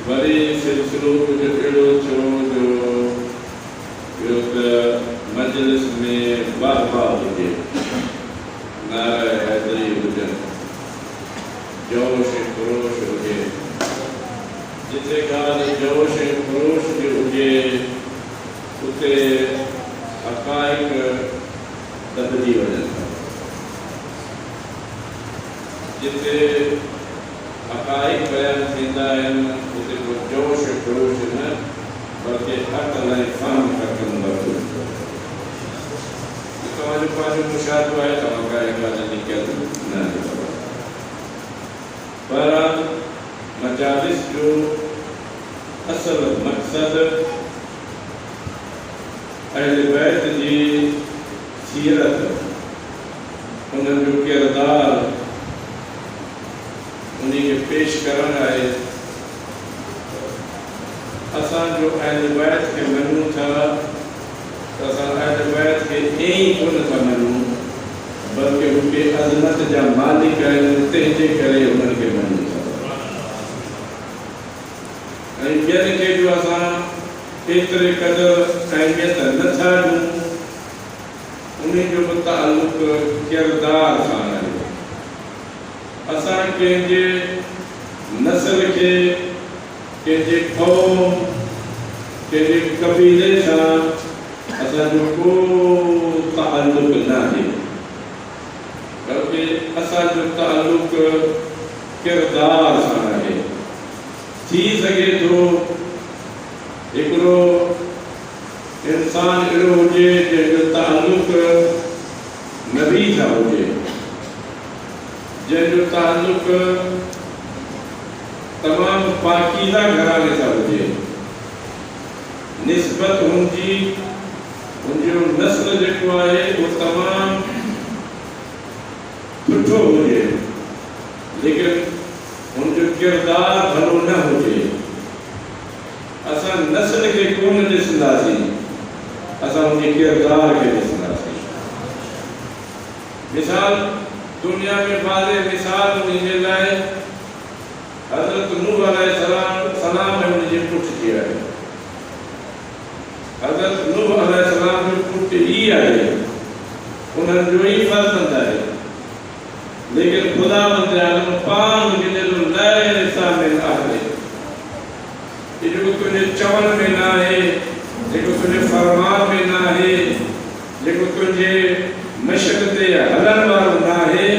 Worry सिलसिलो कुछ अहिड़ो थियो जो ॿियो त मजलिस में वाह हुजे, नारा हैदरी हुजनि, जोश ऐं ख़रोश हुजे। जिते ॻाल्हि जोश ऐं ख़रोश जी हुजे उते हक़ाइक़ बदिली वञनि था। जिते हक़ाइक़ बयान थींदा आहिनि उते को जोश ऐं ख़रोश न, बल्कि हक़ लाइ फ़हम कंदो। तव्हांजो पंहिंजो मुशाहिदो आहे, तव्हां काई ॻाल्हि निकियल न आहे। पर मजालिस जो असल मक़सद अहले बैत जी सीरत, उन्हनि जो किरदार उन्हीं के पेश करण आहे। असां जो अहले बैत के मञूं था त असां अहले बैत के ईअं ई कोन था मञूं, बल्कि उनके अज़मत जा मालिक आहिनि, तंहिंजे करे उन्हनि खे मञूं था। ऐं ॿियनि खे जो असां एतिरे क़दुरु अहमियत नथा ॾियूं, उन्हीं जो बि ताल्लुक़ किरदार सां आहे। असां कंहिंजे नस्ल खे, कंहिंजे क़ौम, कंहिंजे क़बीले सां असांजो को ताल्लुक़ न आहे, बल्कि असांजो ताल्लुक़ किरदार सां आहे। थी सघे थो हिकिड़ो इंसान अहिड़ो हुजे जंहिंजो ताल्लुक़ नबी सां हुजे, जंहिंजो ताल्लुक़ तमामु पाकीज़ा घराने सां हुजे, निस्बत हुनजी, हुनजो नस्ल जेको आहे उहो तमामु सुठो हुजे, लेकिन हुनजो किरदार भलो न हुजे। असां नस्ल खे कोन ॾिसंदासीं, असां उनजे किरदार खे ॾिसंदासीं। मिसाल दुनिया में वाज़े मिसाल उनजे लाइ हज़रत नूह अलैहिस्सलाम ऐं उनजे पुट जी आहे। हज़रत नूह अलैहिस्सलाम जो पुट ई आहे, उन्हनि जो ई फ़र्ज़ंद आहे, लेकिन ख़ुदावंद आलम पाण गिनल लैल सामिल आहे। जेको तुंहिंजे चवण में न आहे, जेको तुंहिंजे फरमान में न आहे, जेको तुंहिंजे मशक ते हलण वारो न आहे,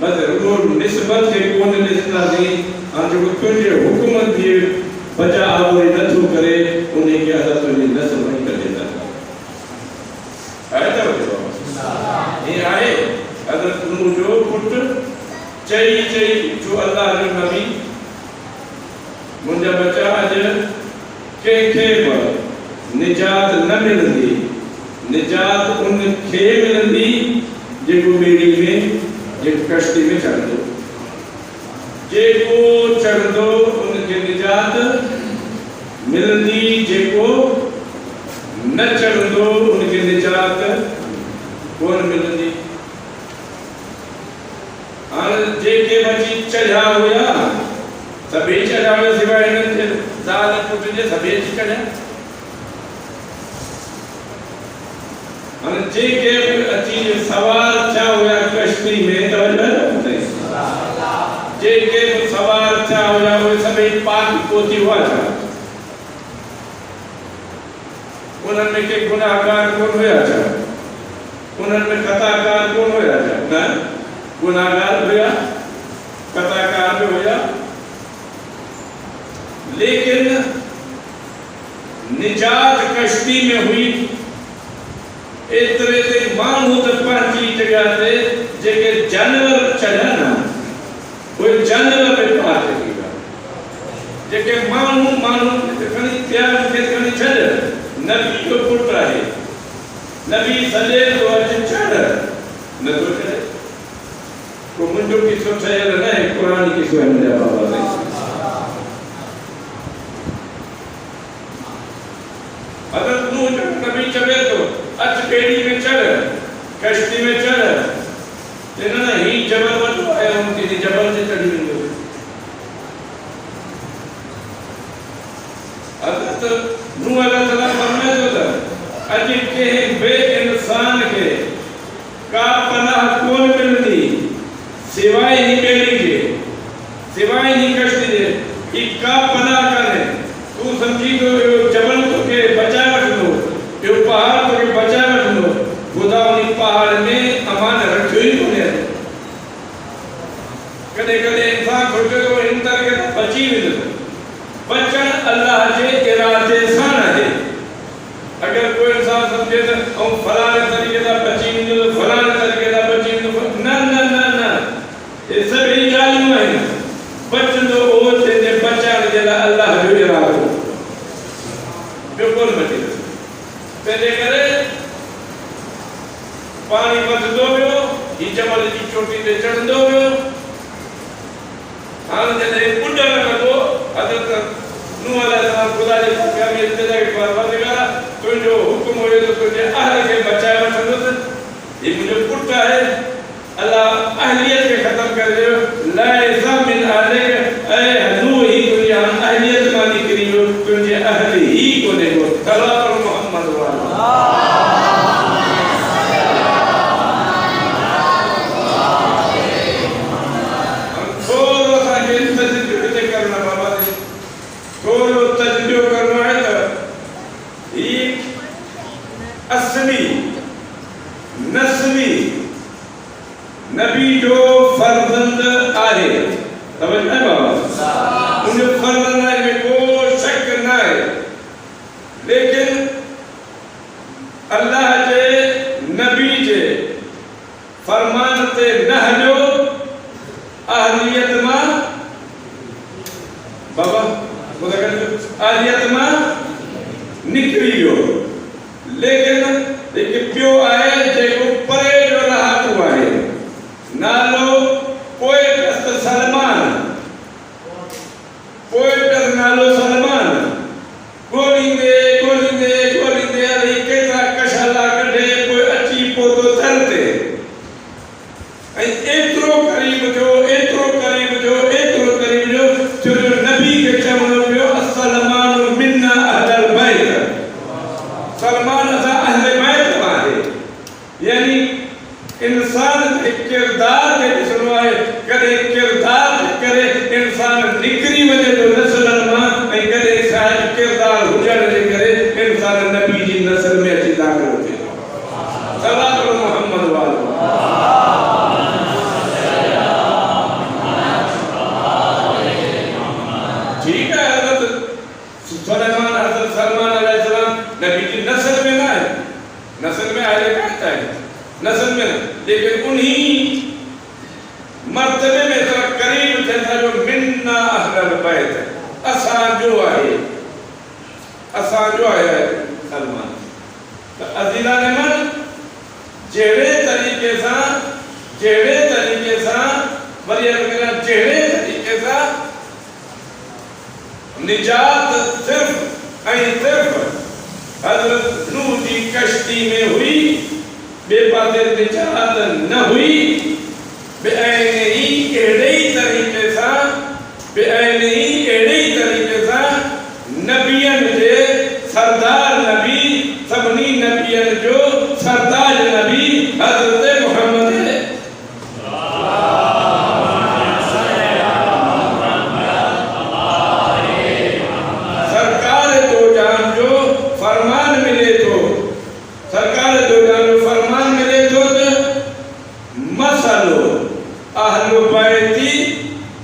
बसि रुॻो निस्बत खे कोन ॾिसंदासीं। ऐं जेको तुंहिंजे हुकूमत जी बचा आवरी नथो करे, उन खे असां तुंहिंजी नस्ल में कढी था। आहे त हीअं आहे। हज़रत नूह जो पुट चई जो अल्लाह जो नबी, मुंहिंजा बचा अॼु कंहिंखे बि निजात न मिलंदी, निजात उनखे मिलंदी जेको ॿेड़ी में, जेको कश्ती में चढ़ंदो। जेको चढ़ंदो उनखे निजात मिलंदी, जेको न चढ़ंदो उनखे निजात कोन मिलंदी। हाणे जेके बची चढ़िया हुया सभई चढ़िया हुया, सिवाय हिननि जे ज़ाल पुट जे सभई चढ़िया। हाणे जेके अची सवार थिया हुया कश्ती में, जेके सवार थिया हुया उहे सभई पाक पोती हुआ छा? उन्हनि में के गुनाहगार कोन हुया छा? उन्हनि में ख़ताकार कोन हुया छा? न, गुनाहगार हुया, ख़ताकार भी हुया, लेकिन निजात कश्ती में हुई। एतरे ते माण्हू त पंहिंजी जॻह ते जेके जानवर चढ़िया न, उहे जानवर में पार थी विया। जेके माण्हू खणी प्यार खे खणी छॾ, नबी जो पुट आहे, नबी सॼे तो अच चढ़, नथो चढ़े। को मुंहिंजो किस्सो ठहियल न आहे, क़ुरानी किस्सो आहे मुंहिंजा बाबा साईं। हज़रत नूह जो नबी चवे थो अच ॿेड़ी में चढ़, कश्ती में चढ़, न ही जबल वॾो आहे, उनखे जबल ते चढ़ी वेंदो। हज़रत नूह अलैहिस्सलाम फरमाए तो अॼु कंहिं बे इंसान खे का पनाह कोन मिलंदी सिवाय ही ॿेड़ी जे, सिवाय ही कश्ती जे। ही का पनाह कान्हे। तूं सम्झी तो इहो जबल तोखे बचाए वठंदो, इहो पहाड़ तोखे बचाए वठंदो। ख़ुदा उन पहाड़ में अमान रखियो ई कोन्हे। कॾहिं कॾहिं इंसान सोचे थो इन तरह बची वेंदो। बचण अल्लाह जे इरादे सां आहे। अगर कोई इंसान समझे तो फलाने तरीके का बची नहीं तो फलाने तरीके का बची नहीं, ना ना ना ना, ये सब ही गालियां हैं। बचंदो ओ ते बचाने जेला अल्लाह जो इरादो बिल्कुल बची पहले करे पानी बचंदो वियो, ही जबल जी चोटी ते चढ़ंदो वियो। हां जॾहिं बुॾण लॻो हज़रत नूह अलैहिस्सलाम खुदा जे पैगाम इब्तिदा के परवरदिगार तुझो हुक्म हुयो तो तुझे अहल के बचाए वठंदुसि। ये मुझे पुट है, अल्लाह अहलियत के खत्म कर दियो। लैसा मिन अहलिक, ऐ नूह ही तुझे अहलियत मां निकरी हो, तुझे अहल ही कोने हो। सल्लल्लाहु अलैहि मोहम्मद वाला नबी जो फर्जंद आहे। समझ में बाबा उन फर्जंद में कोई शक ना है। लेकिन अल्लाह जे नबी जे फरमान ते न हलियो अहलियत मां बाबा खुदा करे अहलियत मां निकरी वियो। लेकिन ॿियो आहे जेको परे जो रहाकू आहे, नालो पोएट सलमान, पोएट नालो सलमान। गोलींदे अरे केतिरा कशाला कढे कोई अची पहुतो थल ते ऐं एतिरो करीब थियो, एतिरो करीब थियो, एतिरो करीब थियो जो नबी खे चवणो पियो सलमान मिन्ना अहल बैत, सलमान असां अहल बैत मां आहे। यानी इंसान के किरदार के ॾिसणो आहे। कॾहिं किरदार करे इंसान निकिरी वञे थो नस्लनि मां, ऐं कॾहिं साहिब किरदार हुजण जे करे इंसान नबी जी नस्ल में अची दाख़िल थिए थो। सल्लल्लाहु अलैहि मोहम्मद वालो ठीक है। हज़रत सलमान अलैहिस्सलाम नबी जी नस्ल में ना है, नस्ल में आए कहता है नस्ल में, लेकिन उन्हीं मर्तबे में इतना करीब थे जो मिन्ना अहल बैत असां जो आहे सलमान। तो अज़ीज़ा ने मन जहिड़े तरीके सां वरी जहिड़े तरीके सां निजात सिर्फ ऐं सिर्फ हज़रत नूह जी कश्ती में हुई, बेपासे निजात न हुई। बेअने ही अहिड़े ही तरीके सां नबियन जे सरदार नबी, सभिनी नबियन जो सरदार नबी हज़रत मोहम्मद सरकार दो जान जो फरमान मिले तो, सरकार दो जान जो फरमान मिले तो मसलो अहल बैती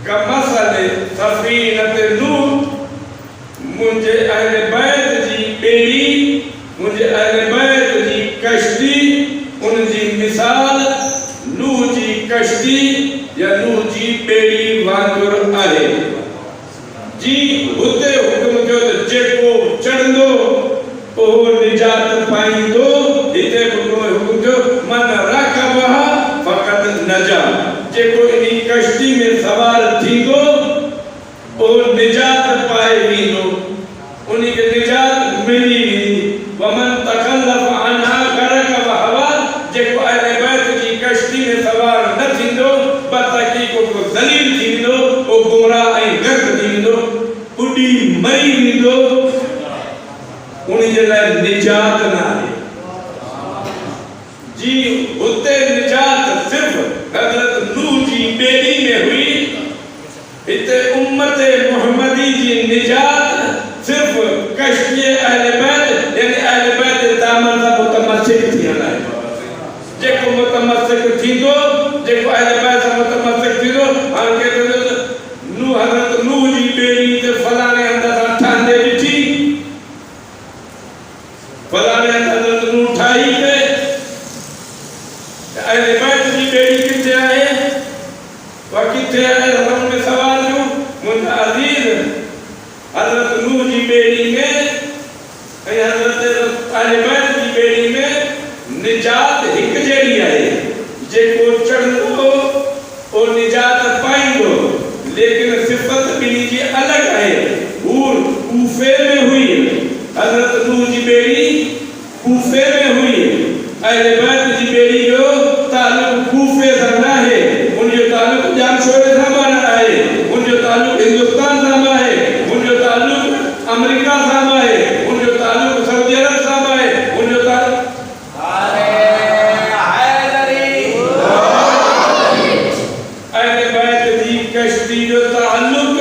का मसले सफीनत नूह, मुझे अहल बैत जी बेड़ी, मुझे अहल बैत जी कश्ती, उन जी मिसाल नूह जी कश्ती या नूह जी बेड़ी वांगुर आहे। जी हुते हुक्म थियो त जेको चढ़ंदो ओ निजात पाईंदो। हिते हुक्म थियो मन राकबहा फक़त नजा, जेको इन कश्ती में सवार थींदो ओ निजात पाए वेंदो, उन खे निजात मिली वेंदी। उन जे लाइ निजात न आहे जी हुते निजात सिर्फ हज़रत नूह जी बेड़ी में हुई हिते उम्मत मुहम्मदी जी निजात सिर्फ कश्ती अहले बैत यानी अहले बैत दामन सां मुतमस्सिक थियण आहे जेको मुतमस्सिक थींदो जेको अहले बैत सां मुतमस्सिक थींदो हाणे नूह हज़रत नूह जी बेड़ी ते फलाणे हंध सां ठहंदे ॾिठी फलाणे हंध हज़रत नूह ठाही पे अहले बैत जी बेड़ी किथे आहे वा किथे आहे हुन में सवाल जो मुंहिंजा अज़ीज़ हज़रत नूह जी बेड़ी में ऐं हज़रत अहले बैत जी बेड़ी में निजात हिकु जहिड़ी आहे जेको चढ़ंदो ओ निजात पाईंदो लेकिन सिफ़त ॿिन्ही जी अलॻि आहे हूर कूफे में हुई हज़रत नूह जी बेड़ी कूफे में हुई अहले बैत जी बेड़ी जो ताल्लुक़ कूफे सां न आहे उनजो ताल्लुक़ जामशोरे सां बि न आहे उनजो ताल्लुक़ हिंदुस्तान सां बि आहे उनजो ताल्लुक़ अमेरिका सां बि आहे उनजो ताल्लुक़ सऊदी अरब सां बि आहे उनजो ताल्लुक़ अहले बैत जी कश्ती जो ताल्लुक़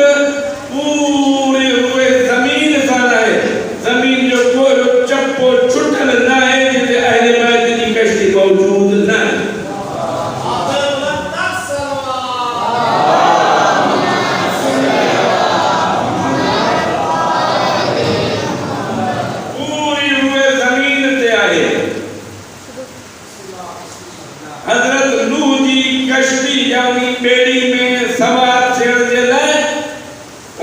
पूरी रुए ज़मीन सां आहे ज़मीन जो कोई चप्पो छुटल न आहे जिते अहले बैत जी कश्ती मौजूद न आहे हज़रत नूह जी कश्ती यानी बेड़ी में सवार थियण जे लाइ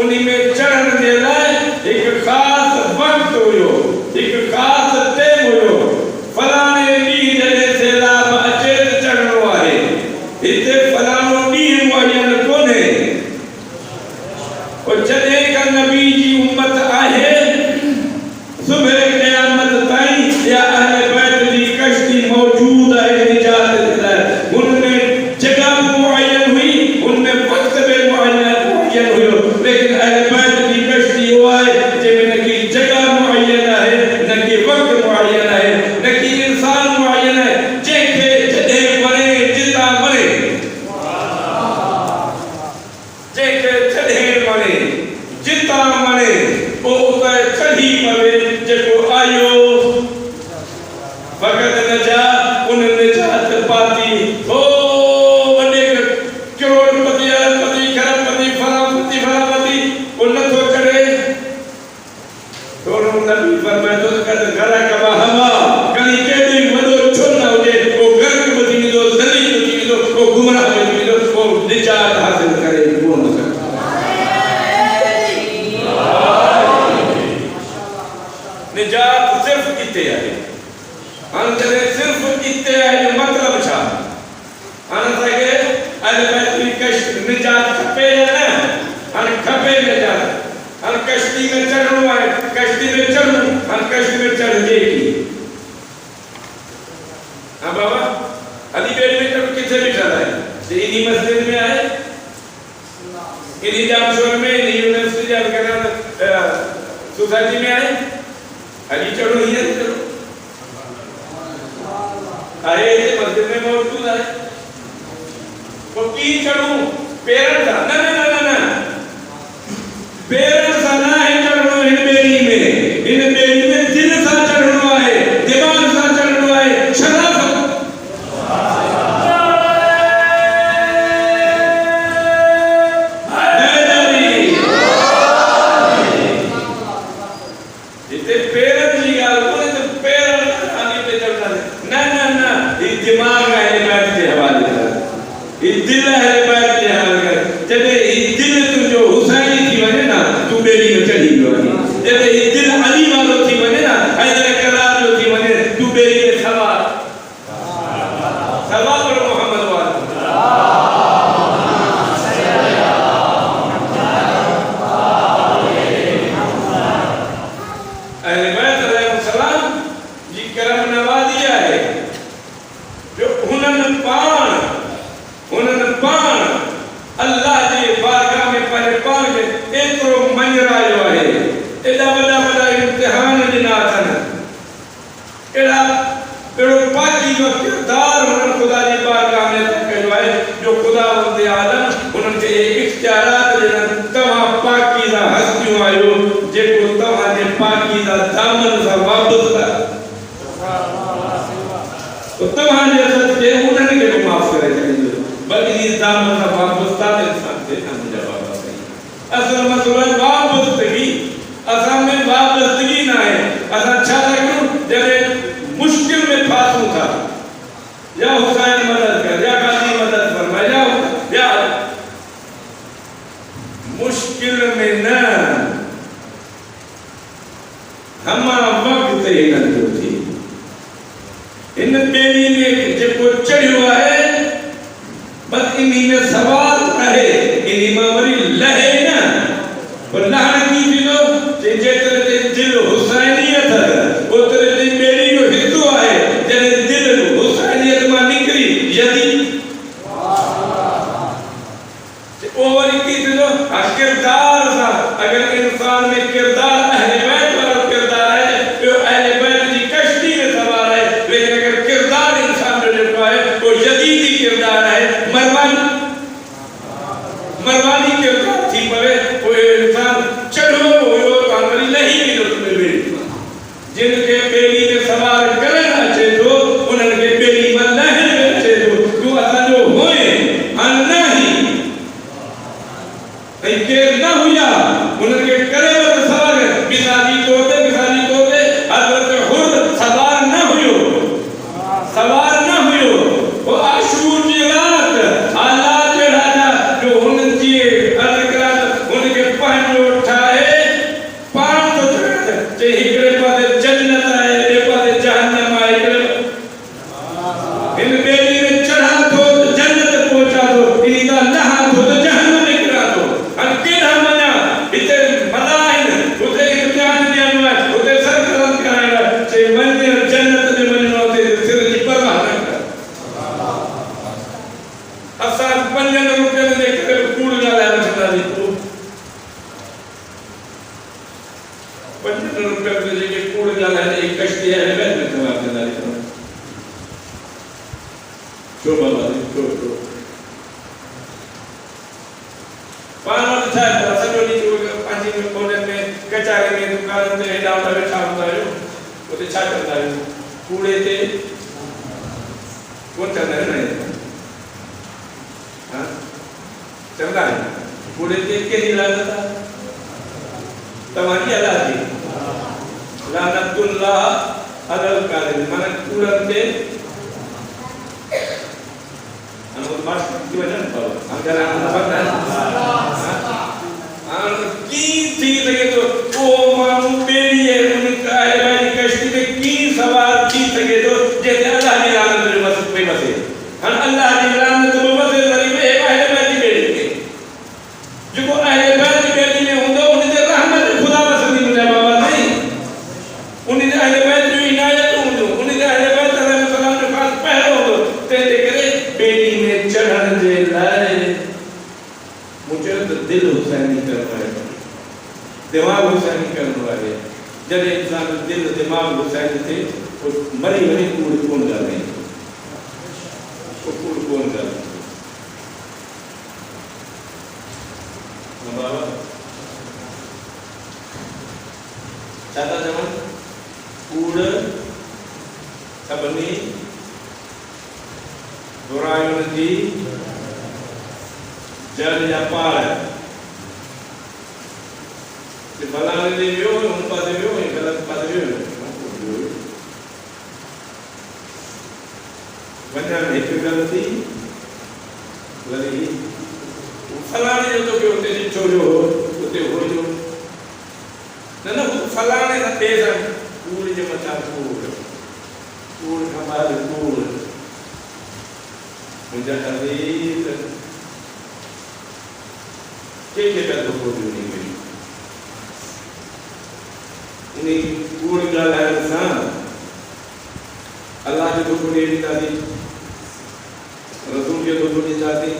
उन्ही में चढ़ण जे लाइ हिकु ख़ासि वक़्तु हुयो हिकु ख़ासि टाइम हुयो फलाणे ॾींहुं जॾहिं सैलाब अचे त चढ़णो आहे हिते फलाणो ॾींहुं मुअयन कोन्हे जॾहिं का नबी जी उम्मत आहे सुबह क़यामत ताईं या अहले बैत जी कश्ती मौजूद आहे निजात जे लाइ उनमें जगह मुअय्यन हुई उनमें वक्त भी मुअय्यन हुयो लेकिन अहले बैत जी कश्ती वो आहे जंहिंमें न की जगह मुअय्यन आहे न की वक्त मुअय्यन आहे न की इंसान मुअय्यन आहे जंहिंखे जॾहिं वणे जितां वणे जंहिंखे जॾहिं वणे जितां वणे पोइ उते चढ़ी पवे जेको आयो फक़त नजा उन निजात पाती ओ वॾे करोड़पति अरबपति खरबपति फलापति वो नथो चढ़े थोरो नबी फरमाए थो त घर कबा हवा कहीं केॾी वॾो छो न हुजे वो गर्क बि थी वेंदो ज़लील बि थी वेंदो वो गुमराह बि थी वेंदो वो निजात हासिल करे कोन सघंदो निजात सिर्फ इते आहे हाणे जॾहिं सिर्फ इते आहे जो मतिलबु छा हाणे असांखे अहले बैत जी कश्ती निजात खपे या न हाणे खपे निजात हाणे कश्ती में चढ़णो आहे कश्ती में चढ़ूं हाणे कश्ती में चढ़जे की हाँ बाबा हली बेड़ी में चढ़ किथे बीठल आहे इन्ही मस्जिद में आहे इन्ही जामशोर में इन्ही यूनिवर्सिटी जा सोसाइटी में आहे हली चढ़ो ही चढ़ो अरे मस्जिद में मौजूद है वो की चढ़ूं पेरन सा न न न न पेरन सा ना है चढ़नो इन बेड़ी में दिल सा चढ़नो है दिमाग सा चढ़नो है शराफत दिमाग अहले बैत के हवाले कर दिल अहले बैत के हवाले कर जॾहिं दिल तुंहिंजो हुसैनी थी वञे न तूं बेड़ी में चढ़ी वियो आहीं जॾहिं दिल अली वारो थी वञे न हैदर करार जो थी वञे तूं बेड़ी में सवार करो मोहम्मद वारो अहले बैत अलैहिस्सलाम जी करम नवाज़ी आहे जो हुननि पाण अल्लाह जे बारगाह में पंहिंजे पाण खे एतिरो मञरायो आहे एॾा वॾा इम्तिहान ॾिना अथनि जो किरदार उन्हनि खुदा जी बारगाह में कयो आहे जो खुदावंद आलम उन्हनि खे इख्तियारात ॾिननि तव्हां पाकीज़ा हस्तियूं आहियो जेको तव्हांजे पाकीज़ा दामन सां वाबस्ता तो तव्हांजे सदके उन्हनि खे बि माफ़ करे छॾींदो बल्कि दामन सां वाबस्ता इंसान खे मुंहिंजा बाबा सही असल मसलो वाबस्तगी असां में वाबस्तगी न आहे असां छा था कयूं जॾहिं मुश्किल में फासूं था या हुसैन मदद कर या गाजी मदद फरमा या मुश्किल में न हमारा वक्त ही न थी इन बेड़ी में जेको चढ़ियो है बस इन्हीं में सवाल रहे इन्हीं में वरी लहे न पर लहण की दिलो जेतरे ते दिल हुसैनियत ओतरे ते बेड़ी जो हिस्सो है जने दिल हुसैनियत में निकली यदि ओवर की दिलो किरदार सा अगर इंसान में किरदार अहले बैत वाला किरदार है तो अहले बैत की कश्ती में सवार है लेकिन अगर किरदार इंसान जो है वो यदीदी किरदार है मरवानी किरदार थी पवे वो इंसान चढ़ो हो कांगरी नहीं मिलो तुम्हें बेड़ी जिनके बेड़ी में सवार करना चाहिए तो उनके बेड़ी में लहर में चाहिए तो असा जो होए नहीं के ना हुआ उनके करे वो सवार मिसाली तौर पे हजरत खुद सवार ना हुयो वो आशूर की रात अल्लाह के राजा जो उनकी अलकरात उनके पहन उठाए पांच तो चे हिकड़े पासे जन्नत है ए पासे जहन्नम है इन बेली में चढ़ा तो जन्नत पहुंचा दो इनका नहा तो जहन्नम निकला दो अन केड़ा मना इते मलाइन उते इम्तिहान दिया उते सरकरम कराया चे मन जन्नत में मन होते सिर की परवाह न कर असा 5 रुपए में देख कूड़ गाला वठंदा नी तू 5 रुपए में जेके कूड़ गाला एक कश्ती है बैठ में जवाब देना नी छो बाबा छो पानो था सॼो ॾींहुं पंहिंजी में कोने में कचारे में दुकान ते हेॾा होॾा वेठा हूंदा आहियो उते छा कंदा आहियो कूड़े ते कोन कंदा आहियो न हाँ चंदा कूड़े ते केॾी लानत आहे तव्हांजी अल्लाह जी लानतुल्लाह अलल काज़िब माना कूड़नि ते मास्टर की वजह पर अगर हम पता है की थी लगे तो वो मानू बेड़ी है उनका है भाई कश्ती में की सवार की सके तो जैसे अल्लाह की लानत में बस पे बसे हम अल्लाह की लानत में बसे जरी में अहले बैत की बेड़ी में जो को अहले बैत की बेड़ी में होंगे उन्हें रहमत खुदा वसनी मुझे बाबा नहीं उन्हें अहले बैत जो इनायत होंगे उन्हें अहले बैत अलैहि सलाम के पास पहले होंगे ते करे बेड़ी में चढ़न जे लाए मुझे तो दिल हुसैनी करना है दिमाग हुसैनी करना है जब इंसान दिल दिमाग हुसैनी थे वो मरी मरी कूड़ कौन जा रहे वो कूड़ कौन जा रहे बाबा चाहता जमान कूड़ सबनी बुराइयों जी जल या पार कि भलाने दे वियो उन पासे वियो गलत पासे वियो वजह एक गलती वरी फलाने जो तो के उते छोड़ो उते हो जो न फलाने ना तेज कूड़ जे मचा कूड़ कमाल कूड़ मुझे अजीज के पैदा हो नहीं गई उन्हें कूड़ गाला इंसान अल्लाह के दुख नहीं दिखाती रसूल के दुख नहीं दिखाती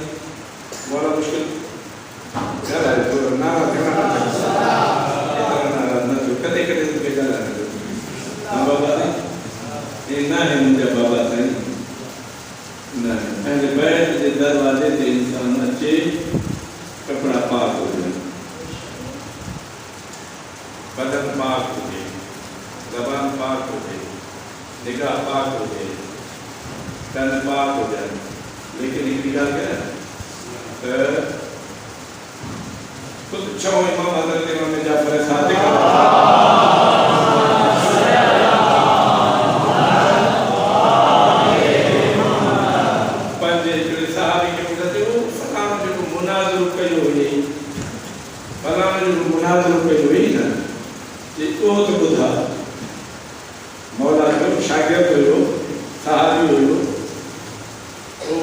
बड़ा मुश्किल गाला है तो ना कदे कदे तो गाला है बाबा ने ये ना है मुझे बाबा से निगाह पाक हो जाए, तन पाक हो जाए। लेकिन एक निगाह क्या खुद छो इमाम हज़रत इमाम जाफर सादिक पंजे जो सहाबी के कहते हो फलां जो मुनाज़रो कयो हुई, फलां जो मुनाज़रो कयो हुई ना, ये तो बुधा मौला जो शागिर्द हुयो, सहाबी हुयो, वो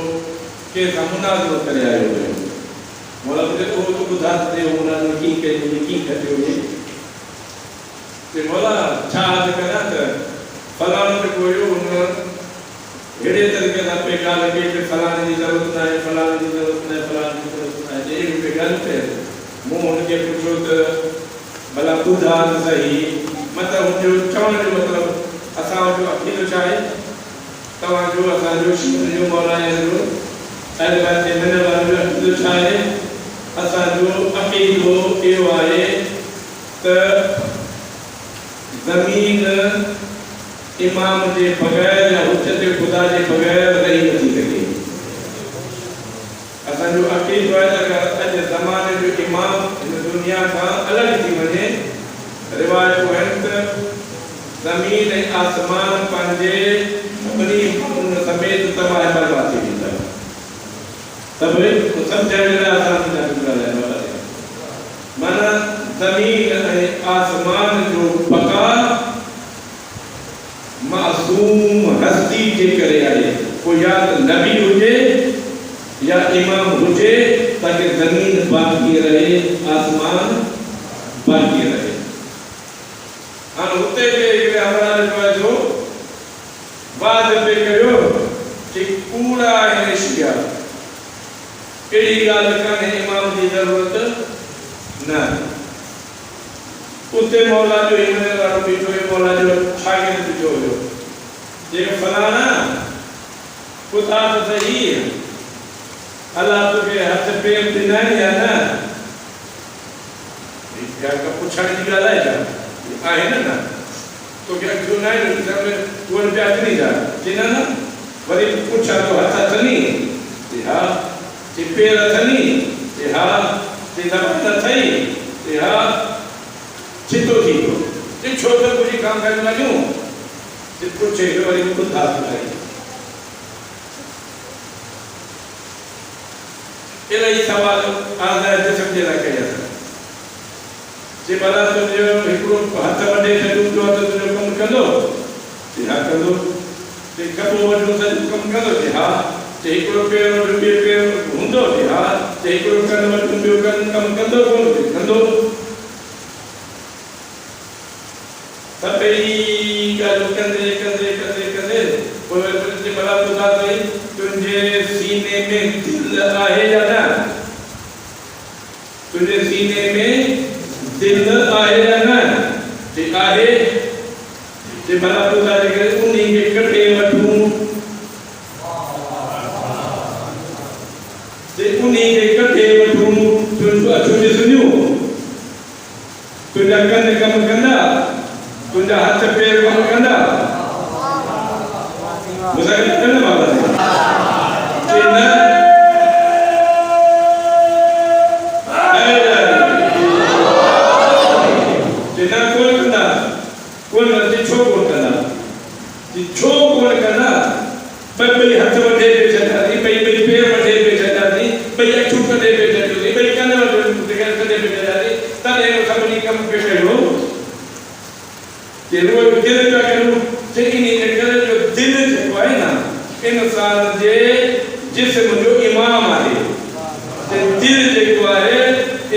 के मुनाज़रो करे आयो हुयो। मौला मुझे तो बुधा दे मुनाज़रो की करते हुए ते मौला छा करा त फलां जो कोयो उन हेड़े तरीके दा पे गाल के ते फलां जी जरूरत ना है, फलां जी जरूरत ना है, फलां जी जरूरत ना है, जे पे गाल पे मुंह उनके पूछो त भला बुधा सही मतलब जो चवण जो मतलब असां जो अकीदो चाहे तव्हां जो असां जो शिर जो मौला है जो अहले बात मन वालो अकीदो चाहे असां जो अकीदो इहो आहे त ज़मीन इमाम के बगैर या हुज्जत खुदा के बगैर रही नहीं सके। असां जो अकीदो है अगर अज ज़माने जो इमाम इन दुनिया का अलग थी वने रिवायत है ज़मीन आसमान पंजे अपनी उन समेत तबाह बर्बाद थी वेंदा। तब समझण में आसान न गुज़ारे माना ज़मीन आसमान जो बका मासूम हस्ती के करे आए, कोई या नबी हुए या इमाम हुए ताकि ज़मीन बाकी रहे, आसमान बाकी रहे। हाँ होते के हमारा जो बाद पे कहो कि पूरा एशिया एड़ी गाल काने इमाम की जरूरत ना उते मौला जो इमने वालो बीठो है मौला जो शागिर्द जो हो ये फलाना खुदा तो सही है अल्लाह तो के हाथ पे दिना नहीं है ना क्या का पूछने की गाल है क्या आहे ना तो क्या क्यों नहीं सब कोई प्याज नहीं जा जिना ना वरी पूछा तो हाथ नहीं हां जे पैर थनी हां जे दबा थई हां चितो थी जे छोटे कुछ काम करने लगे जे पूछे तो वरी खुद हाथ उठाई इलाही सवाल आज़ाद जिस्म जे रखे जा जे भला तुझो हिकड़ो हथ वडे छॾूं जो त तुझो कम कंदो जे हा कंदो जे कबो वडो सॼो कम कंदो जे हा जे हिकड़ो पैर वडो ॿियो पैर हूंदो जे हा जे हिकड़ो कन वडो ॿियो कम कंदो कोन कंदो सभई गाल कंदे कंदे कंदे कंदे पोइ जे भला खुदा तई तुंहिंजे सीने में दिल आहे या न तुंहिंजे सीने में दिल आहे या न जे आहे जे भला खुदा जे करे उन्हीं के कटे वठूं जे उन्हीं के कटे वठूं तुंहिंजो अछो ॾिसंदियूं तुंहिंजा कन कम कंदा तुंहिंजा हथ पैर कम कंदा मुझे कहना बाबा जे न जे न कोन कंदा छो कोन कंदा छो कोन कंदा बई हथ वठे पे छॾांदी बई पैर वठे पे छॾांदी बई अखियूं कढे पे छॾांदी बई कन कढे पे छॾांदी तॾहिं सभिनी कम पे कयो जे रोज़ दिल पिया करूं जे इन्हीं जे करे जो दिल जेको आहे न इंसान जे जिस्म जो इमाम आहे जे दिल जेको आहे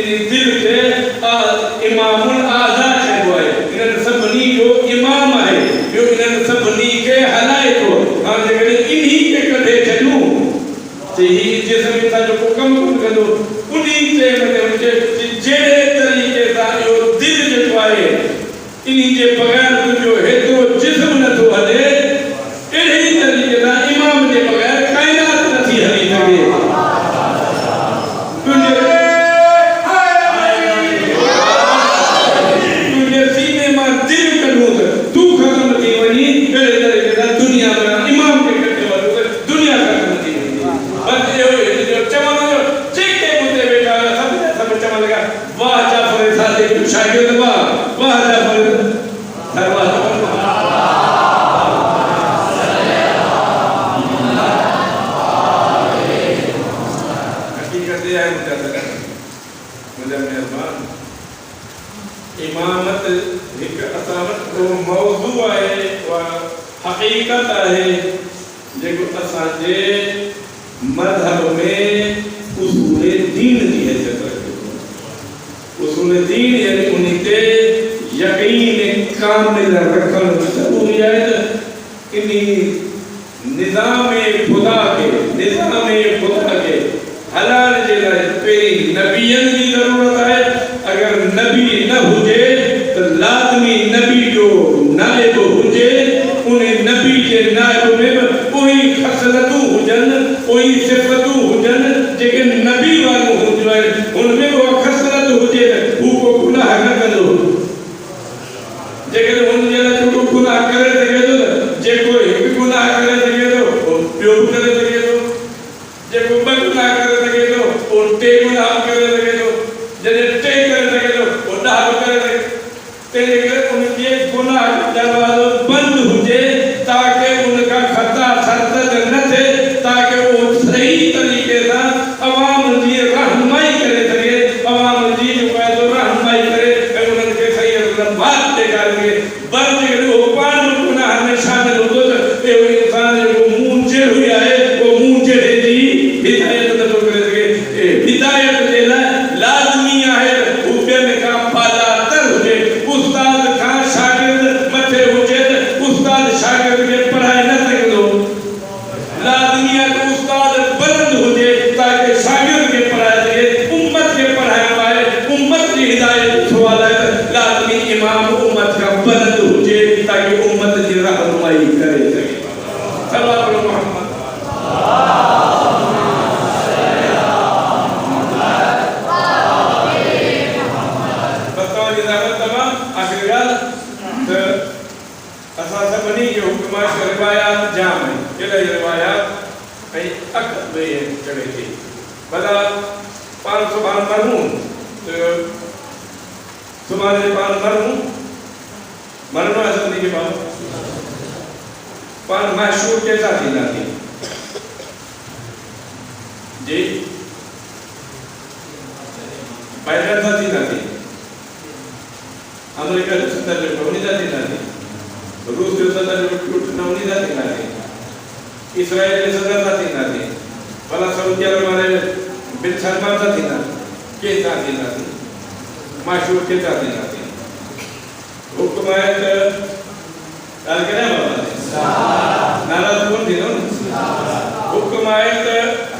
इन दिल खे इमामुल आज़ा चइबो आहे इन्हनि सभिनी जो इमाम आहे ॿियो इन्हनि सभिनी खे हलाए थो हाणे जेकॾहिं इन्हीं खे कढे छॾियूं त हीउ जिस्म इंसान जो को कमु कोन कंदो उन्हीं जे हुजे जहिड़े तरीक़े सां इहो दिल जेको आहे इन्हीं जे बगैर तुंहिंजो हेतिरो जिस्म नथो हले अहिड़े ई तरीक़े सां इमाम जे बगैर काइनात नथी हली सघे तुंहिंजे सीने मां दिल कढूं त तूं ख़तम थी वञी अहिड़े तरीक़े सां तो मौजू है व हकीकत है जेको असांजे मजहब में उसूल दीन जी हैसियत रखे। उसूल दीन यानी उन्हीं ते यकीन कामिल रखण ज़रूरी है। इन्हीं निज़ाम खुदा के हलाल जे लाइ पहिरीं नबियन की ज़रूरत है। अगर नबी न हुजे तो लाज़मी नबी जो नाइब हुजे, उन्हें नबी के नाइब में कोई खसलतूं हुजन, कोई सिफ़तूं हुजन जेके नबी वालों हुजो है, उनमें वो खसलत हुजे वो को गुनाह न कंदो। जेके उन जे लाइ जो गुनाह करे सके तो जेको एक गुनाह करे सके तो ॿियो बि करे सके तो, जेको ॿ गुनाह करे सके तो वो टे गुनाह करे सके तो, जॾहिं टे करे सके तो वो 10 बि करे सके। तंहिंजे करे उनजे गुनाह जो दरवाज़ो बंदि हुजे ताकि उनका खता सरदद न थिए, ताकि वो सही तरीक़े सां अवाम जी रहनुमाई करे सघे, अवाम जी जो आहे सो रहनुमाई करे ऐं उन्हनि खे सही रबात ॾेखारे सघे। पर जेकॾहिं उहो पाण गुनाह में शामिल हूंदो त इहो इंसान जेको मुंहुं जहिड़ो ई आहे उहो मुंहुं जहिड़े जी हिदायत नथो करे सघे। हिदायत जे लाइ लाज़मी आहे हू ॿियनि खां बालातर हुजे, उस्ताद खां शागिर्द मथे हुजे त उस्ताद शागिर्द खे पढ़ाए न सघंदो। लाज़मी आहे त उस्ताद बुलंद हुजे ताकि शागिर्द खे पढ़ाए सघे, उम्मत खे पढ़ाइणो आहे, उम्मत जी हिदायत सुवाल आहे त लाज़मी इमाम उम्मत खां बुलंद हुजे ताकि उम्मत जी रहनुमाई करे सघे। सल्लल्लाहु अलैहि मोहम्मद आखिरी ॻाल्हि त असां सभिनी खे हुक्म आहे रिवायात जाम आहिनि, केॾा ई रिवायात ऐं अख ॿिए चढ़े थी भला पाण सुभाणे मरऊं त सुभाणे पाण मरणो आहे सभिनी खे पाण मशहूर कैसा थींदासीं जी पैदा था थींदासीं, अमेरिका जो सदर जो उन्हीं था थींदासीं, रूस जो सदर जो उन्हीं था थींदासीं, इसराइल जो सदर था थींदासीं, भला सऊदी अरब वारे बिन सलमान था थींदासीं, केतिरा थींदासीं, मशहूर केतिरा थींदासीं। हुक्म आहे त ॻाल्हि करियां बाबा नाराज़ कोन थींदो न। हुक्म आहे त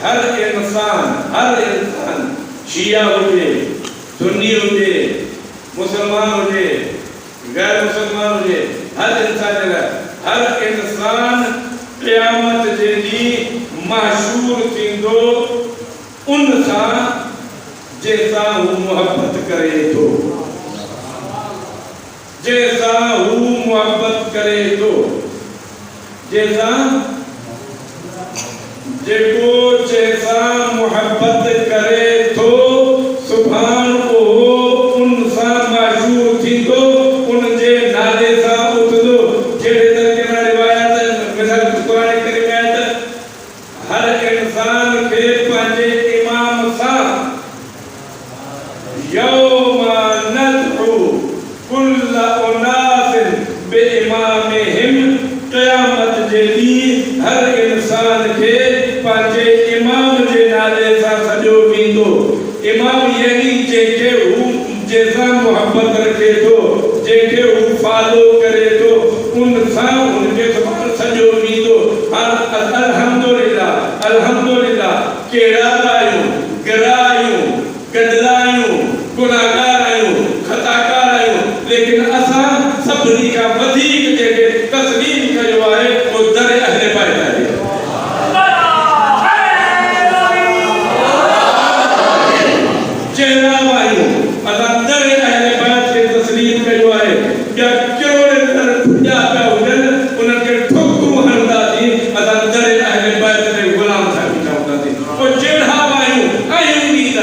हर इंसान शिया हुजे, सुन्नी हुजे, मुसलमान हुजे, गैर मुसलमान हुजे, हर इंसान क़यामत जे ॾींहुं महशूर थींदो उन सां जंहिंसां हू मुहबत करे थो, जैसा हू मोहब्बत करे तो, जैसा जेको जैसा मोहब्बत करे तो सुभान को उनसा मशहूर थी तो उनजे नाले सां उथंदो। जहिड़े तरीक़े सां रिवायत मिसाल कुरान करीम में आहे त हर इंसान खे पंहिंजे इमाम सां यौमा नदउ कुल्ल उनासिन बिइमामिहिम, क़यामत जे ॾींहुं हर इंसान खे पंहिंजे इमाम जे नाले सां सॼो वेंदो। इमाम यानी जंहिंखे हू जंहिंसां मुहबत रखे थो, जंहिंखे हू फॉलो करे थो, उन सां उनखे सॼो वेंदो। अल्हम्दुलिल्लाह अल्हम्दुलिल्लाह कहिड़ा आहियूं, गिरा आहियूं, गदला आहियूं, गुनाहगार आहियूं, खताकार आहियूं, लेकिन असां सभिनी खां वधीक जेके तस्लीम कयो आहे उहो दर अहले बैत आहे। चहिरा आहियूं असां दर अहले बैत खे तस्लीम कयो आहे। ॿिया करोड़ दर खुलिया पिया हुजनि उन्हनि खे ठोकरूं हणंदासीं, असां दर अहले बैत ते ग़ुलाम ठही ठहंदासीं। पोइ चहिरा आहियूं ई न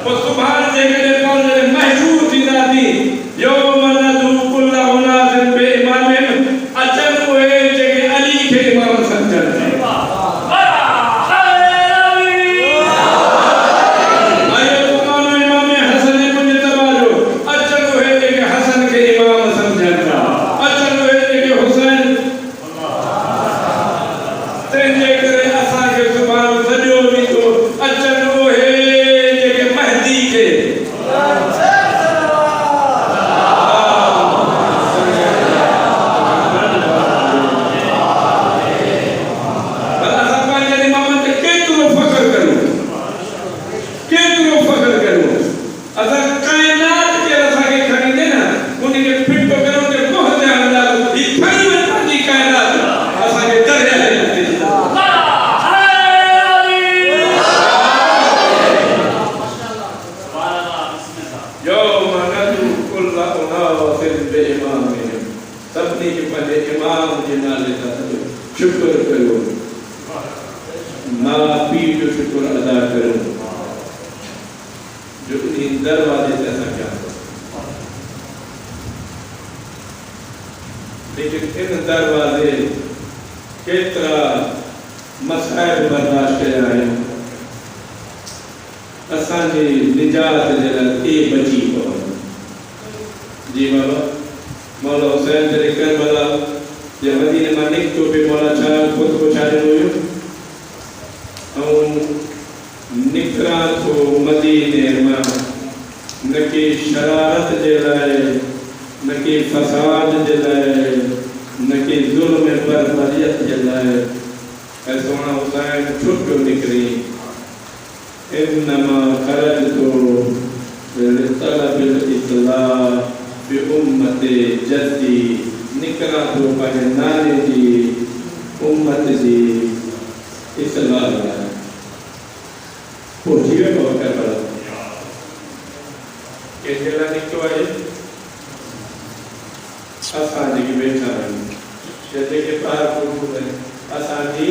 पोइ सुभाणे जेकॾहिं पाण महशूर थींदासीं यौम नदउ कुल्ल उनासिन बिइमामिहिम, अचनि उहे जेके अली खे इमाम सम्झनि। इमाम हसन मुंहिंजे तबा जो अचनि उहे जेके हसन खे इमाम सम्झनि। इमाम है सपने के पहले इमाम जे नाले ता शुक्र करो माँ पीर जो शुक्र अदा करो जो इन दरवाजे से ऐसा क्या लेकिन इन दरवाजे केतरा मसाइल बर्दाश्त किया है असांजी निजात जे लाइ बची पवनि जी बाबा मौला हुसैन तेरे करबला जे मदीने मां निकितो पे मौला छा खुद को छा ॾिनो हुयो ऐं निकिरां थो मदीने मां न के शरारत जे लाइ न के फसाद जे लाइ न के ज़ुल्म बर्बरियत जे लाइ ऐं सोना हुसैन छुट पियो निकिरी इन्नमा खरजतु लितलबिल इस्लाह बि उम्मते जद्दी निकिरां थो पंहिंजे नाले जी उम्मत जी इस्लाह लाइ पहुची वियो करबला कंहिंजे लाइ निकितो आहे असां जेके वेठा आहियूं जेके ॿार पुटु आहिनि असांजी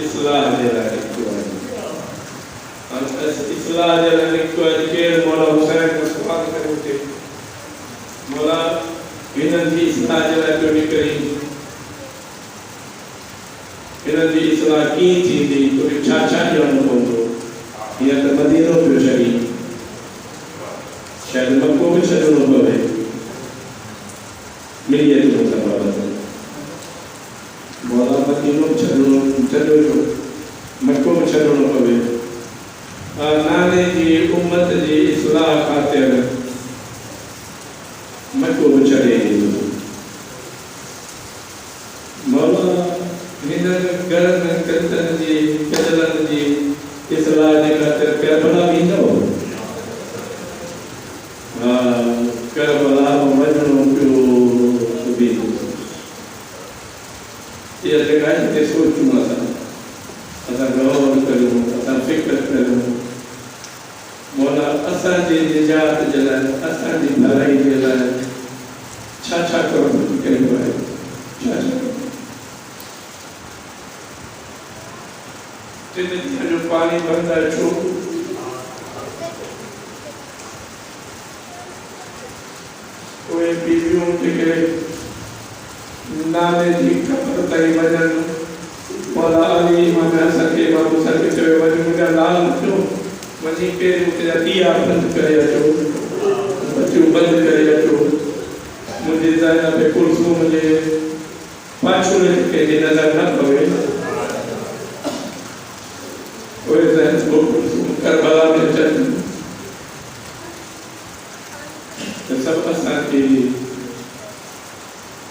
इस्लाह जे लाइ निकितो आहे इस्लाह जे लाइ निकितो आहे केरु मौला हुसैन को सुवाल करे उठे मौला हिननि जी इस्लाह जे लाइ पियो निकिरी हिननि जी इस्लाह कीअं थींदी तोखे छा छा ॾियणो पवंदो हीअं त मदीनो पियो छॾी शायदि मको बि छॾिणो पवे मिली अचो त मौला मदीनो छॾियो मको बि छॾिणो पवे नाने जी उम्मत जी इस्लाह ख़ातिर मको बि छॾे ॾींदो मौला हिननि घरनि कंदनि जी कजलनि जी इस्लाह जे ख़ातिर करबला वेंदो करबला वञणो पियो बि इहा जॻह जिते सोचूं असां गौर करियूं असां फ़िक्र करियूं मौला असांजी निजात जे लाइ असांजी भलाई जे लाइ छा छा करणो कयो आहे छा छा टिन ॾींहं जो पाणी बंदि आहे छो उहे बीवियूं जेके नाले जी ख़बर ताईं वञनि मौला अली इमाम असांखे बाबू साहिब चयो वञी मुंहिंजा लाल थियो वञी पहिरियों तेरा दिया बंदि करे अचो बतियूं बंदि करे अचो मुंहिंजी ज़ाइनब कुलसूम जे पाछुड़े कंहिंजी नज़र न पवे उहे ज़ाइनब कुलसूम करबला में अचनि त सभु असांजी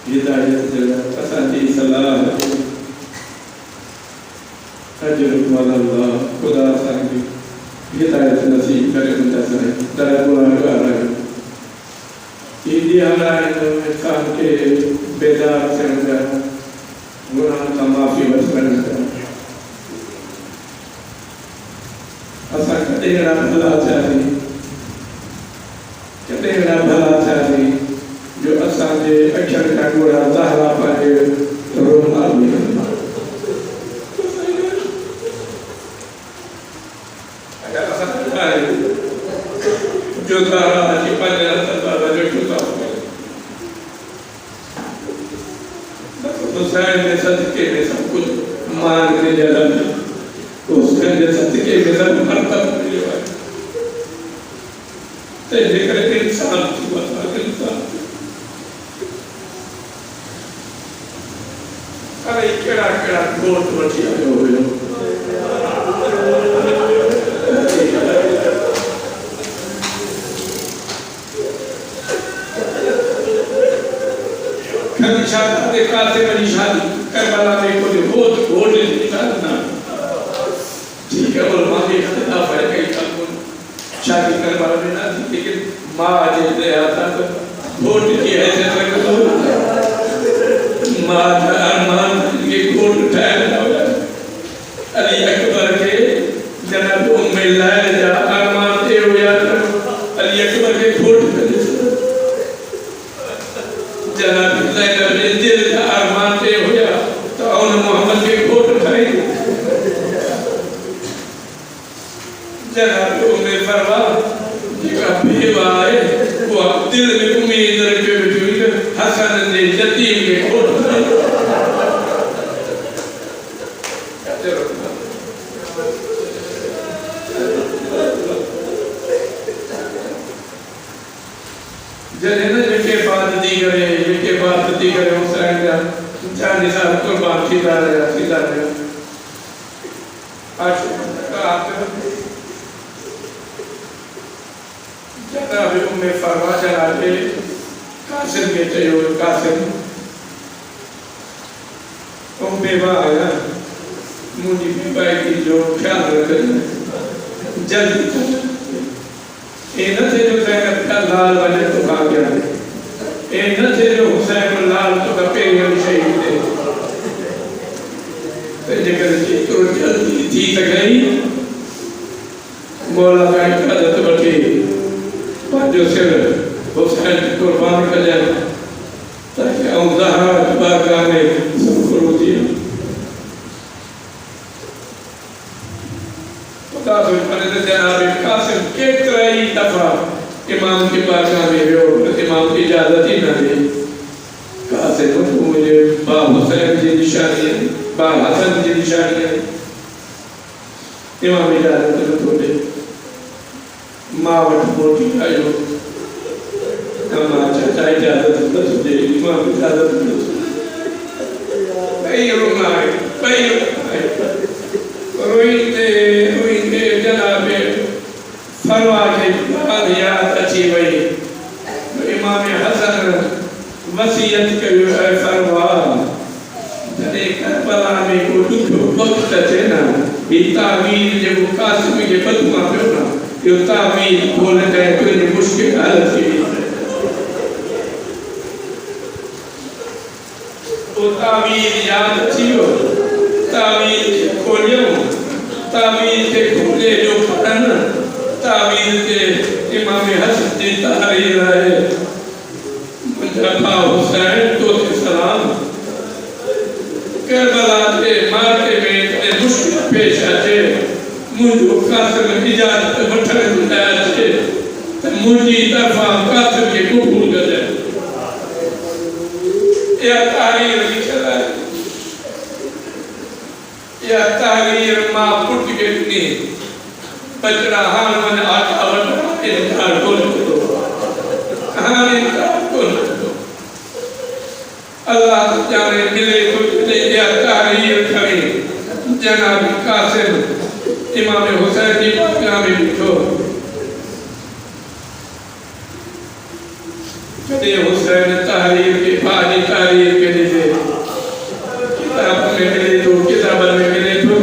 हिदायत जे लाइ असांजी सलाह अल्लाह खुदा असांखे हिदायत नसीब करे मुंहिंजा साईं दरगुज़ार आहियूं ईदी हलाइण इंसान खे बेदार थियण जा गुनाहनि खां माफ़ी वठण जा असां कॾहिं अहिड़ा भला थियासीं कॾहिं अहिड़ा भला थियासीं जो असांजे अखियुनि खां ॻोल्हा ज़हरा पंहिंजे रुमाल में जो तारा की पाने तारा जो छुता हो तो सारे ने सदके में सब कुछ मान के जला तो उसके ने सदके में सब करता मिले ते लेकर इंसान की बात इंसान अरे केड़ा केड़ा गोट बची आयो हो शादी देखा से बड़ी शादी करबला में कोई बहुत बहुत शादी ना ठीक है और मां भी इख्तिलाफ है कई का शादी करबला में ना थी लेकिन मां जे आता तो वोट की है जैसे मां का अरमान ये वोट उठाया ना अली अकबर के जनाब उम्मे लाल जा अरमान थे हो या अली अकबर के वोट जनाब ज़ैनब ने दिल का अरमान ते होया तो उन मोहम्मद के कोट खाई जनाब उम्मे फरवा जिका बेवा है वो दिल में उम्मीद रखे हुए हसन ने यतीम के कोट खाई जने जिनके बाद दी करे हुसैन का चांदी साहब कुर्बान सीधा रहा आज जनाब उम्मे फरवा जनाब कासिम के चयो कासिम उम्मे आया मुझे बेबाई की जो ख्याल रख जल्दी ये न थे जो ज़ैनब का लाल वजह तो खा गया ये न थे जो हुसैन लाल तो का पेगल शहीद थे तो जगह जी तो जल्दी थी तक गई मौला का इजाज़त बची जो सिर हुसैन कुर्बान कर जाए ताकि हम ज़हरा बारगाह में सबको दिया जनाब कासिम केतराई दफा इमाम के बारगाह में गयो इमाम की इजाजत ही न दी कासिम को मुझे बा हुसैन की निशानी बा हसन की निशानी इमाम इजाजत न तो दे मावट मोटी आयो हम चाचा इजाजत न तो दे इमाम इजाजत न तो नहीं रुकना रोइंदे जनाब फरवा के बाद याद अची वही इमाम हसन वसीयत कयो है फरवा जने करबला में को दुख वक्त थे ना ये तावीर जो कासिम के बदमा पे ना ये तावीर बोले गए कोई मुश्किल हालत थी वो तावीर याद अची हो तावीर खोलियो तावीर के खुले जो पढ़न तावीर के इमाम हसन की तहरीर है मुजफ्फा हुसैन तो सलाम करबला के मार्के में ते मुश्किल पेश आचे मुझो कासिम इजाजत वठण लाए थे त मुझी तरफा कासिम के कबूल कर दे या तहरीर लिखल है या तहरीर मां पुट के नी बचड़ा हान मन आटा वट इनकार को दो हान इनकार को दो अल्लाह जाने मिले तो या तहरीर खड़ी जनाब कासिम इमाम हुसैन की बारगाह में लिखो कदे हुसैन तहरीर के फाजी तहरीर के लिए किताब में मिले तो किताब में मिले तो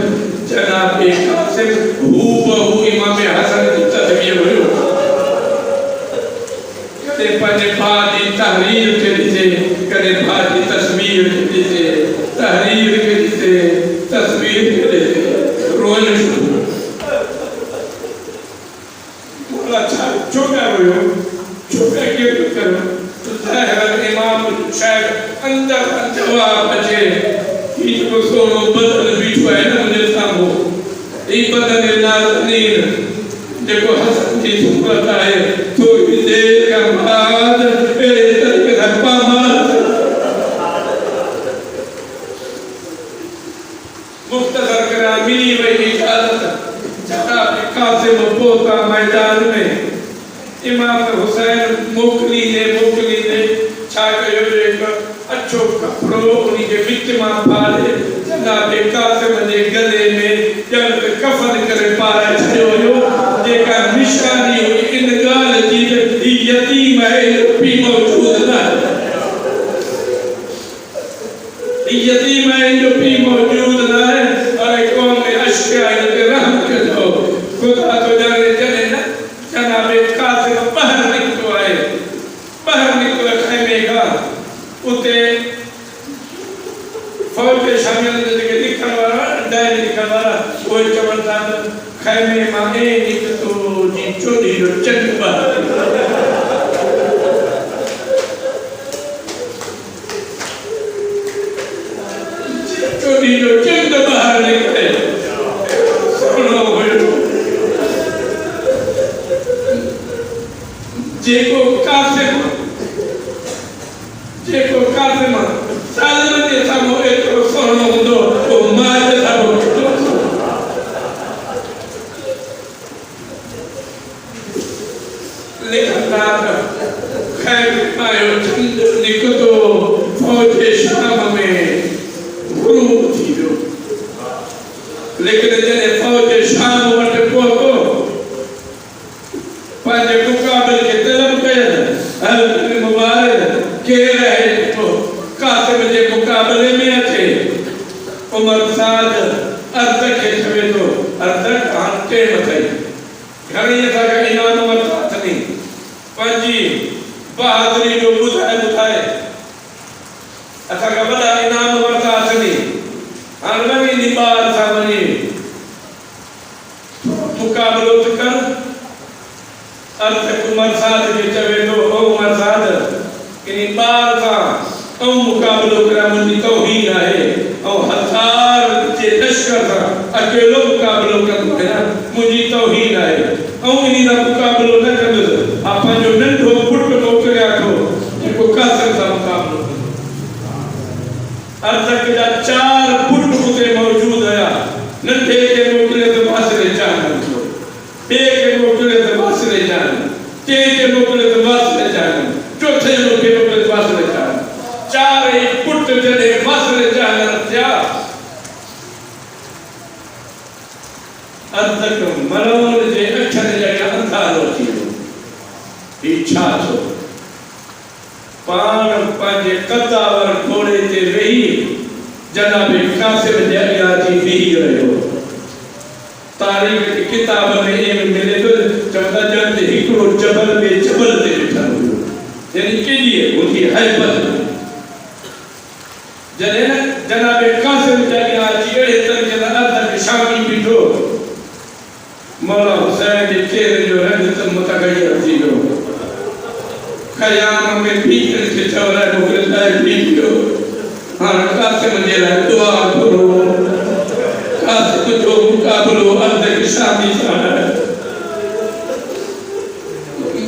जनाब कासिम हूबहू इमाम हसन की तस्वीर हुई कदे पने फाजी तहरीर के लिए कदे फाजी तस्वीर के लिए तहरीर के लिए तस्वीर के लिए रोने शुरू बोला छोटा हुई छोटा क्यों करो तो ज़ाहिर इमाम शायद अंदर जवाब बचे कि जो सोनो बदन बिठवा है ना मुझे सामो ये बदन नाज़नीन देखो हसन की सुप्रता है तो देर का बाद मेरे तरीके से पामाल मुख्तसर करा मिली वही इजाजत जनाब कासिम पोता मैदान में इमाम हुसैन मोकली ने छा कयो एक अच्छो कपड़ो उन्हीं के बीच में पाले जनाब कासिम ने गले में जब कफन करे पारा छयो जेका निशानी हुई इन गाल जी यतीम है भी मौजूद ना यतीम है जो भी मौजूद ना है और कौम में अश्किया पे रहम कर दो खुदा तो जाने जने ना जनाब कासिम बाहर निकलो खैमे का उते फौज के शामिल के लिखन वाला डायरी लिखन वाला वो चवंदा खैमे मांगे निक तो जी चोरी जो चंबा बदी जो चंद बाहर निकले सुनो जेको कासिम सालनि जे साम्हूं एतिरो सुहिणो हूंदो पोइ मां जे साम्हूं लिखंदा खैर आयो चंद निकितो फौज शाम में गुरूब थी वियो लेकिन जॾहिं फौज शाम वटि पहुतो पंहिंजे मुक़ाबिल खे तलब कयनि मुबारक केरु आहे कासिम जे मुक़ाबले में अचे उमर साद अर्ध खे चवे थो अर्ध हाणे टेम अथई घणी असांखे इनाम वरिता अथई पंहिंजी बहादुरी जो ॿुधाए असांखे वॾा इनाम वरिता अथई हाणे वञी ॿार सां वञी मुक़ाबिलो थो कर अर्थ उमर साद खे चवे थो ओ उमर साद इन ॿार सां ऐं मुक़ाबिलो करा मुंहिंजी तौहीन आहे ऐं हज़ार जे लश्कर सां अकेलो मुक़ाबिलो कंदो आहियां मुंहिंजी तौहीन आहे ऐं इन सां मुक़ाबिलो न कंदुसि हा पंहिंजो नंढो पुटु मोकिलिया थो जेको कासिम सां मुक़ाबिलो कंदो अर्ज़क जा 4 पुट उते मौजूद हुया नंढे खे मोकिले त वासिले चाहन ॿिए खे मोकिले त वासिले चाहन टे खे मोकिले त वासिले चाहन चौथे खे मोकिले त वासिले चाहन 4 पुट जॾहिं वासिले चाहन थिया अर्ज़क मरोड़ जे अखियुनि ॼणा अंधारो थी वियो ही छा थियो पाण पंहिंजे कदावर घोड़े ते वेही जनाब कासिम जे अॻियां जी बीही रहियो तारीख़ की किताब में ये मिले तो चवंदा जब हिकिड़ो जबल में जबल ते ॾिठल हुयो यानी केॾी हुनजी हैबत जॾहिं जनाब कासिम जे अॻियां अची अहिड़े तरीक़े सां अर्ज़क शामी बीठो मौला हुसैन जे चेहरे जो रंग त मुतग़य्यर थी वियो ख़याम में पीर खे चवण मोकिले लाइ बीह पियो हाणे कासिम जे लाइ दुआ करो कासिम जो मुक़ाबिलो अर्ज़क शामी सां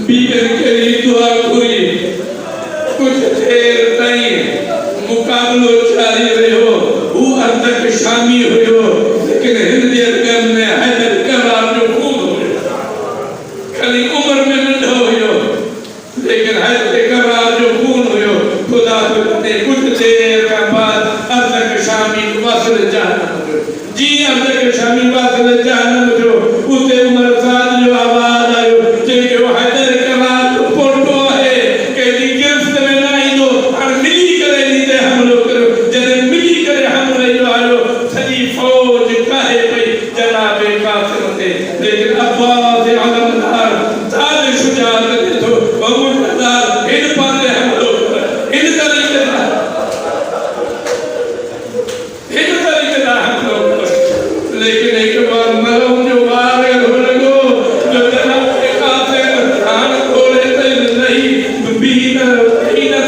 बीर खे दुआ घुरी कुझु देर ताईं मुक़ाबिलो जारी रहियो हू अर्ज़क शामी हुयो लेकिन हिन जे अॻ में हैदर करार जो खून हुयो खाली उम्र में नंढो हुयो लेकिन हैदर करार जो खून हुयो खुदा ने कुछ देर का बाद अर्ज़क शामी वासिल जहन्नम जी अर्ज़क शामी वासिल जहन्नम जो उते उमर साद जो आवाज आयो जो हैदर करार जो पोटो है केडी गिरफ्त में न ईंदो और मिली करे नीते हमलो करो जॾहिं मिली करे हमलो आयो सॼी फौज काहे पई जनाब कासिम ते लेकिन अब्बास अलमदार साद शुजात ॾिठो मुक़द्दर हिन पासे हमलो हिन तरीक़े सां हमलो लेकिन एक बार मरम जो बार लॻो जो जनाब कासिम हाण घोड़े ते नहीं बीह न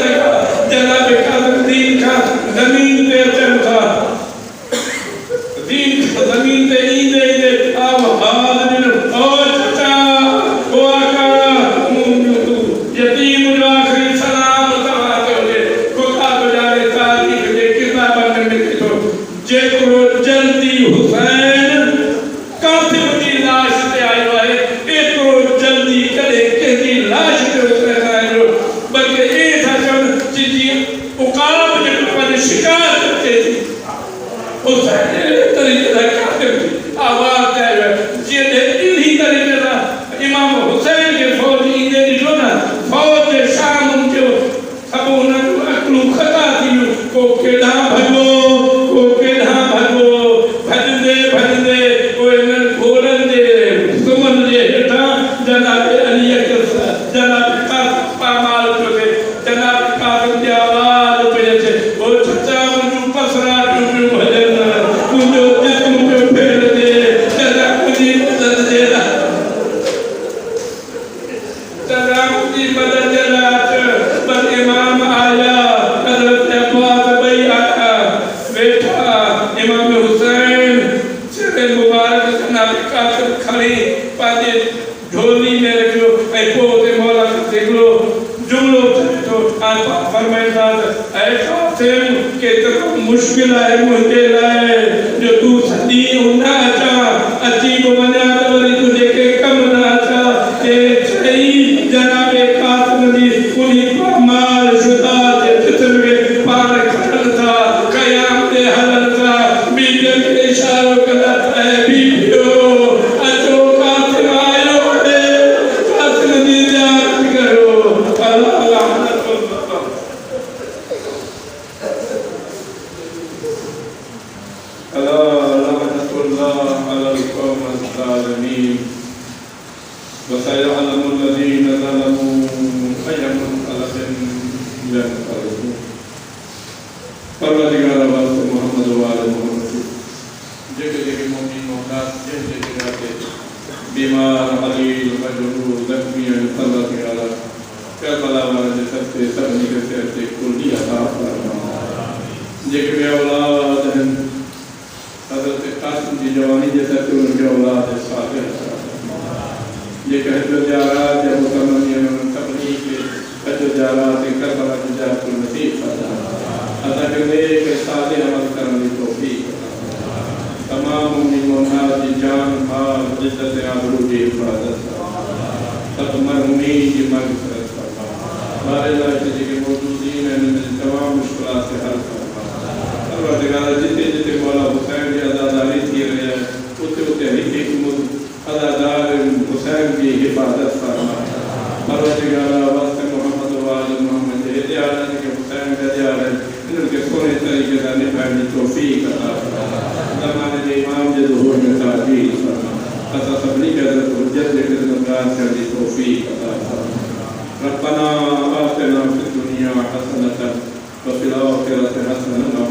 सघा जनाब कासिम दीन खां ज़मीन ते अचनि था ज़मीन ते ईंदे आवाज़ ॾिनो ओ चाचा ओ आका यतीम जो आख़िरी सलाम तव्हांखे हुजे खुदा गुज़ारे तारीख़ जे किताबनि में लिखी थो जेतिरो जल्दी हुसैन कासिम जी लाश ते आयो आहे एतिरो जल्दी कॾहिं कंहिंजी लाश ते उतरे न आयो बल्कि ये था चवनि जी उकाब जेको पंहिंजे शिकार ते हुसैन तरीक़े सां कासिम जी आवाज़ आयो जीअं इन्ही तरीक़े सां इमाम हुसैन खे फौज ईंदे ॾिठो न फौज शाम जो सभु हुननि जूं अक़लूं ख़ता थी वियूं को केॾां भॼो को केॾां भॼो भॼंदे उहे हिननि घोड़नि जे सुम्हण जे हेठां जनाब अलीअ खे जनाब कासिम पामाल पियो थिए जनाब कासिम जी आवाज़ पई अचे ओ चाचा मुंहिंजूं पसराटियूं पियूं भॼनि मुंहिंजो जिस्म पियो फेरजे जनाब मुंहिंजी मदद जे लाइ जनाब जी मदद जे लाइ पर इमाम आया हज़रत अब्बास ॿई फरमाइंदा ऐ कासिम के तो मुश्किल है मुझे लाए जो तू सदी उन्ना चा अची को मना वरी तुझे के कम ना चा ए सही जनाबे कासिम दी उन्हीं पामाल शुदा जे जिस्म के पार खड़ल था कयाम दे हलल था बीबी के इशारो कला है बीबियो अचो कासिम आयो है कासिम दी याद करो अल्लाह लानत وسيعلم الذين ظلموا أي منقلب ينقلبون परवरदिगार वास्ते मोहम्मद वाले मोहम्मद जगह जगह मोमिन मोहताज जगह जगह के बीमार मरीज मजबूर जख्मी अल्लाह ताला करबला वाले सबसे सब निकलते से कुल्ली अता फरमा जगह में औलाद हैं हज़रत कासिम की जवानी जैसा कि उनके औलाद है साथ ये कहते जारात या मुसलमान तबलीग के कहते जारात करबला की जात नसीब फरमा अता करने के साथ अमल करने की तौफीक तमाम मोमिन मोहम्मद की जान माल इज्जत आबरू की हिफाजत सब मरहूमीन की मग़फ़िरत फरमा हमारे इलाके के मौजूदीन हैं तमाम मुश्किलात से हल फरमा परवरदिगार जितने जितने मौला हुसैन की आज़ादारी थी रहे हैं उतने उतने हिकमत अदादार हुसैन की हिफाजत फरमा परवरदिगार वास्ते मोहम्मद वाले मोहम्मद हिदायत के हुसैन का दियार इनके सोने तरीके से निभाने तौफीक अता फरमा ज़माने के इमाम के ज़ुहूर में ताज़ील फरमा अता सबली के हज़रत हुज्जत के ज़िंदाबाद करने तौफीक अता फरमा रब्बना आतिना फिद दुनिया हसनतन व फिल आखिरति हसनतन